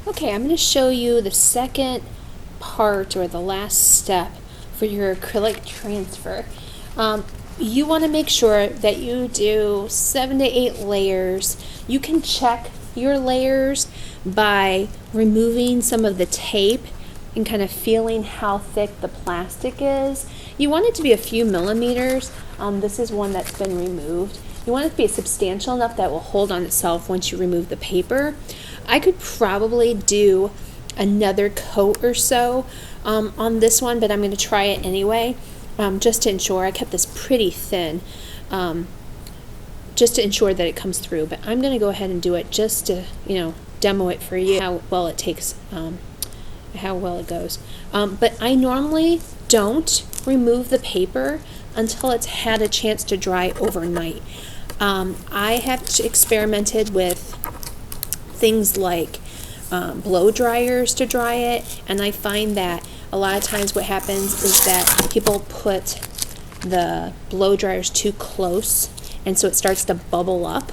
Okay, I'm going to show you the second part or the last step for your acrylic transfer. You want to make sure that you do 7 to 8 layers. You can check your layers by removing some of the tape and kind of feeling how thick the plastic is. You want it to be a few millimeters. This is one that's been removed. You want it to be substantial enough that it will hold on itself once you remove the paper. I could probably do another coat or so on this one, but I'm going to try it anyway, just to ensure. I kept this pretty thin, just to ensure that it comes through. But I'm going to go ahead and do it just to, demo it for you, how well it takes, how well it goes. But I normally don't remove the paper until it's had a chance to dry overnight. I have experimented with things like blow dryers to dry it, and I find that a lot of times what happens is that people put the blow dryers too close, and so it starts to bubble up.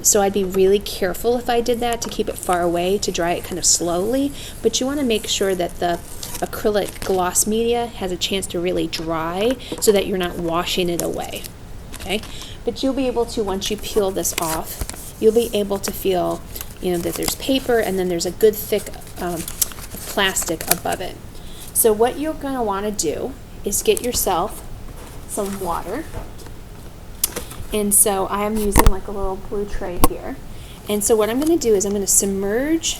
So I'd be really careful if I did that, to keep it far away, to dry it kind of slowly. But you want to make sure that the acrylic gloss media has a chance to really dry so that you're not washing it away. Okay? But you'll be able to, once you peel this off, you'll be able to feel, that there's paper and then there's a good thick plastic above it. So what you're going to want to do is get yourself some water. And so I am using like a little blue tray here. And so what I'm going to do is I'm going to submerge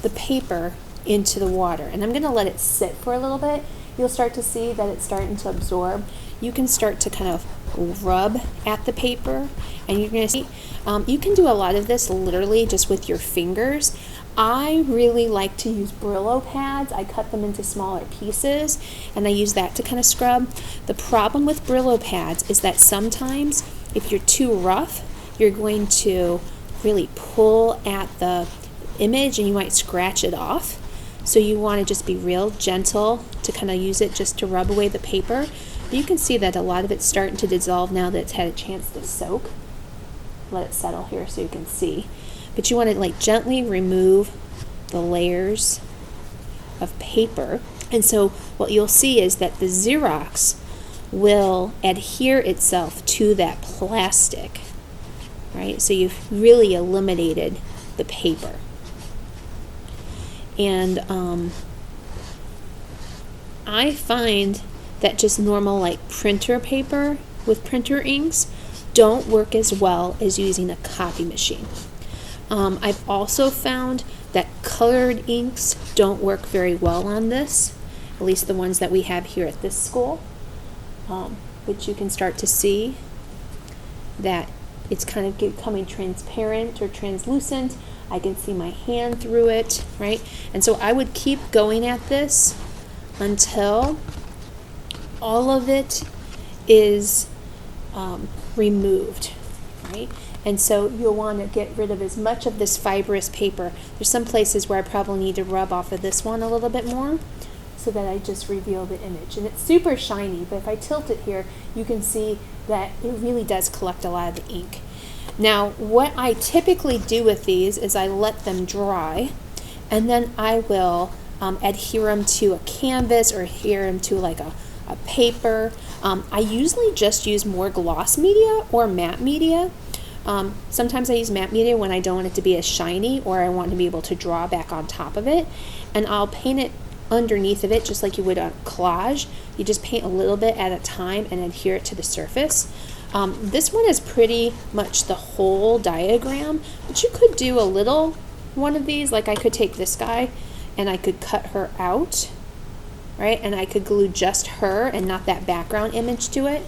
the paper into the water, and I'm going to let it sit for a little bit. You'll start to see that it's starting to absorb. You can start to kind of rub at the paper, and you're going to see you can do a lot of this literally just with your fingers. I really like to use Brillo pads. I cut them into smaller pieces, and I use that to kind of scrub. The problem with Brillo pads is that sometimes if you're too rough, you're going to really pull at the image and you might scratch it off. So you want to just be real gentle to kind of use it just to rub away the paper. But you can see that a lot of it's starting to dissolve now that it's had a chance to soak. Let it settle here so you can see. But you want to like gently remove the layers of paper. And so what you'll see is that the Xerox will adhere itself to that plastic, right? So you've really eliminated the paper. And I find that just normal like printer paper with printer inks don't work as well as using a copy machine. I've also found that colored inks don't work very well on this, at least the ones that we have here at this school. But you can start to see that it's kind of becoming transparent or translucent. I can see my hand through it, right? And so I would keep going at this until all of it is removed, right? And so you'll want to get rid of as much of this fibrous paper. There's some places where I probably need to rub off of this one a little bit more so that I just reveal the image. And it's super shiny, but if I tilt it here, you can see that it really does collect a lot of the ink. Now, what I typically do with these is I let them dry, and then I will adhere them to a canvas or adhere them to like a paper. I usually just use more gloss media or matte media. Sometimes I use matte media when I don't want it to be as shiny or I want to be able to draw back on top of it. And I'll paint it underneath of it just like you would a collage. You just paint a little bit at a time and adhere it to the surface. This one is pretty much the whole diagram, but you could do a little one of these. Like I could take this guy and I could cut her out, right? And I could glue just her and not that background image to it.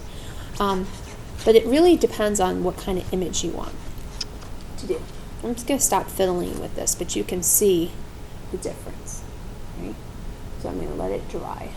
But it really depends on what kind of image you want to do. I'm just going to stop fiddling with this, but you can see the difference, right? So I'm going to let it dry.